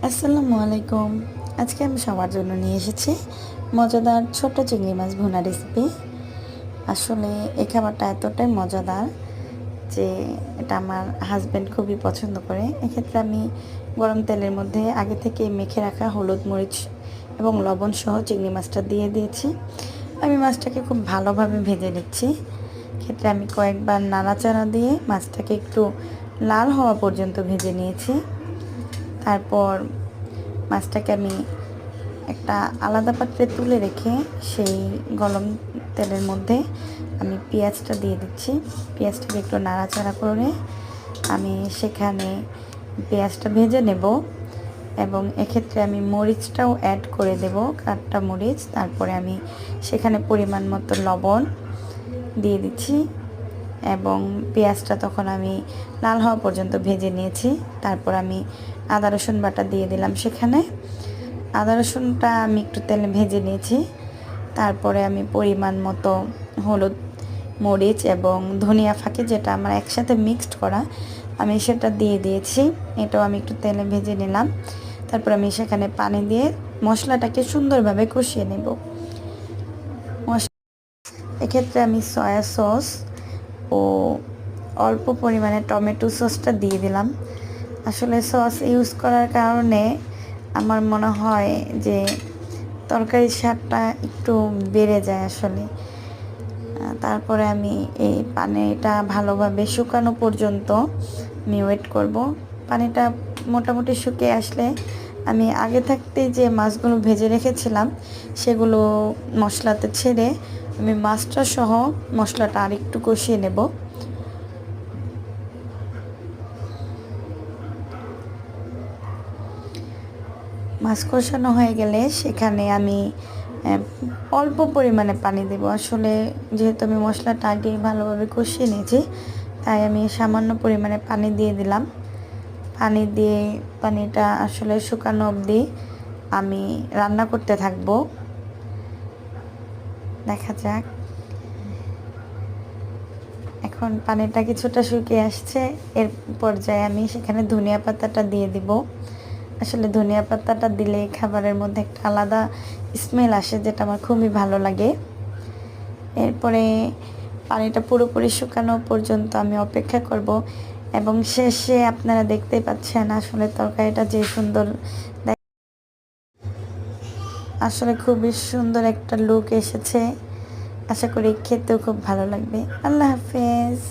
আসসালামু আলাইকুম। আজকে আমি সবার জন্য নিয়ে এসেছি মজাদার ছোট চিংড়ি মাছ ভুনা রেসিপি। আসলে এই খাবারটা এতটাই মজাদার যে এটা আমার হাজব্যান্ড খুবই পছন্দ করে। এক্ষেত্রে আমি গরম তেলের মধ্যে আগে থেকে মেখে রাখা হলুদ মরিচ এবং লবণ সহ চিংড়ি মাছটা দিয়ে দিয়েছি। আমি মাছটাকে খুব ভালোভাবে ভেজে নিচ্ছি। ক্ষেত্রে আমি কয়েকবার নাড়াচাড়া দিয়ে মাছটাকে একটু লাল হওয়া পর্যন্ত ভেজে নিয়েছি। তারপর মাছটাকে আমি একটা আলাদা পাত্রে তুলে রেখে সেই গরম তেলের মধ্যে আমি পেঁয়াজটা দিয়ে দিচ্ছি। পেঁয়াজটাকে একটু নাড়াচাড়া করে আমি সেখানে পেঁয়াজটা ভেজে নেব এবং এক্ষেত্রে আমি মরিচটাও অ্যাড করে দেব, কাঠটা মরিচ। তারপরে আমি সেখানে পরিমাণ মতো লবণ দিয়ে দিচ্ছি এবং পেঁয়াজটা তখন আমি লাল হওয়া পর্যন্ত ভেজে নিয়েছি। তারপর আমি আদা রসুন বাটা দিয়ে দিলাম সেখানে। আদা রসুনটা আমি একটু তেলে ভেজে নিয়েছি। তারপরে আমি পরিমাণ মতো হলুদ মরিচ এবং ধনিয়া ফাঁকি, যেটা আমার একসাথে মিক্সড করা, আমি সেটা দিয়ে দিয়েছি। এটাও আমি একটু তেলে ভেজে নিলাম। তারপর আমি সেখানে পানি দিয়ে মশলাটাকে সুন্দরভাবে কষিয়ে নেব। এক্ষেত্রে আমি সয়া সস ও অল্প পরিমাণে টমেটো সসটা দিয়ে দিলাম। আসলে সস ইউজ করার কারণে আমার মনে হয় যে তরকারির স্বাদটা একটু বেড়ে যায় আসলে। তারপরে আমি এই পানিটা ভালোভাবে শুকানো পর্যন্ত আমি ওয়েট করব। পানিটা মোটামুটি শুকিয়ে আসলে আমি আগে থাকতে যে মাছগুলো ভেজে রেখেছিলাম সেগুলো মশলাতে ছেড়ে আমি মাছটা সহ মশলাটা আরেকটু কষিয়ে নেব। মাছ কষানো হয়ে গেলে সেখানে আমি অল্প পরিমাণে পানি দেব। আসলে যেহেতু আমি মশলাটা আগেই ভালোভাবে কষিয়ে নিয়েছি, তাই আমি সামান্য পরিমাণে পানি দিয়ে দিলাম। পানি দিয়ে পানিটা আসলে শুকানো অবধি আমি রান্না করতে থাকবো। দেখা যাক। এখন পানিটা কিছুটা শুকিয়ে আসছে, এর পর্যায়ে আমি সেখানে ধনিয়া পাতাটা দিয়ে দিব। আসলে ধনিয়া পাতাটা দিলে খাবারের মধ্যে একটা আলাদা স্মেল আসে, যেটা আমার খুবই ভালো লাগে। এরপরে পানিটা পুরোপুরি শুকানো পর্যন্ত আমি অপেক্ষা করব এবং শেষে আপনারা দেখতেই পাচ্ছেন আসলে তরকারিটা যে সুন্দর, আসলে খুবই সুন্দর একটা লুক এসেছে। আশা করি খেতেও খুব ভালো লাগবে। আল্লাহ হাফেজ।